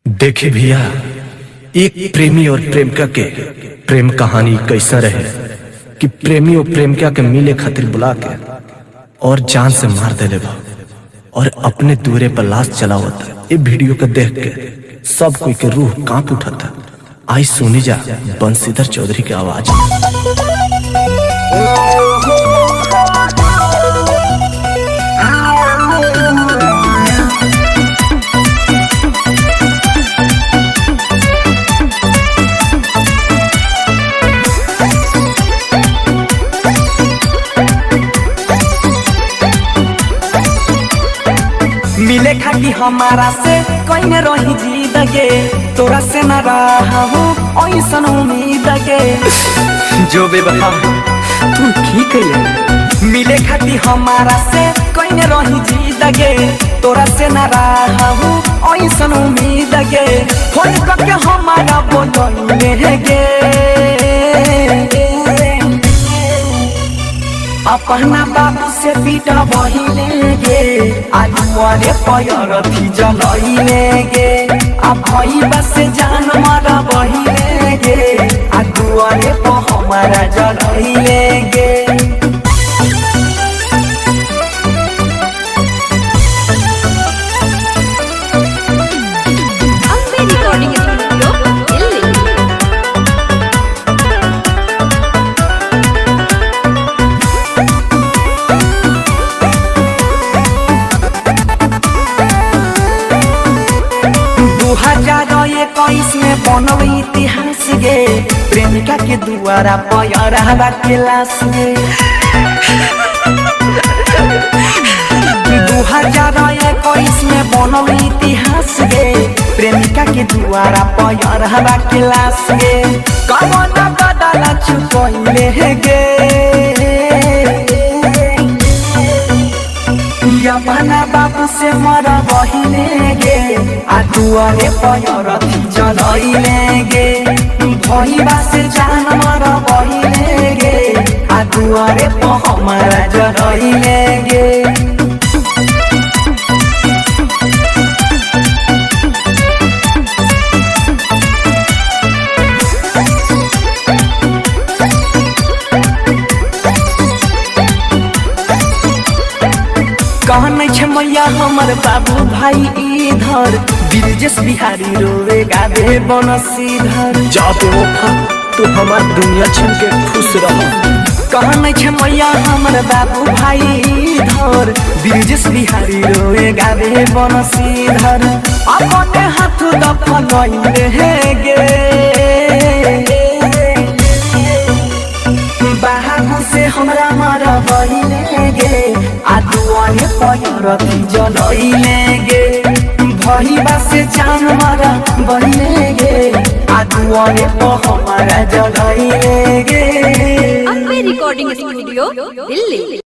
देखे भैया, एक प्रेमी और प्रेमिका के प्रेम कहानी कैसा रहे कि प्रेमी और प्रेमिका के मिले खातिर बुला के और जान से मार देले बा और अपने दूरे पर लाश चलावत। ये वीडियो को देख के सब कोई के रूह कांप उठता। आई सुनी जा बंशीधर चौधरी की आवाज। मिले खाती हमारा से कोई न रही जीत गे, तोरा से न रहा हूँ ऐसन उम्मीद गे। जो बेवफा तू ठीक है। मिले खाती हमारा से कोई न रही जीत गे, तोरा से न रहा हूँ ऐसन उम्मीद गे। फोन करके हमारा बोलने गे, अपना बाबू से पीटा बहिले गे, आजुआरे पैरथी जलैले गे। अब भई बस जान मारा बहिले गे, आजुआरे प हमारा जलैले गे। में बनल इतिहास गे, प्रेमिका के दुआरा पैरा के लाश गे। 2021 में बनल इतिहास गे, प्रेमिका के दुआरा पैरा के लाश गे। कवन बदला चुकैले गे, अपना बाबू से मर बहिले गे, आजुआरे पैरथी जलैले गे। भईबा से जान मर बहिले गे, आजुआरे प हमारा जलैले गे। कहने छे मैया हमर बाबू भाई इधर, ब्रिजेश बिहारी रोवे गावे बनसीधर। जा बेवफा तू हमार दुनिया छीन के खुश रह। कहने छे मैया हमर बाबू भाई इधर, ब्रिजेश बिहारी रोवे गावे बनसीधर। अपने हाथ दफनैले गे, बाबू से हमरा मारा बहिले गे, आजुआरे पैरथी जलैले गे। भईबा से जान मारा बहिले गे, आजुआरे प हमारा जलैले गे। Recording studio Delhi.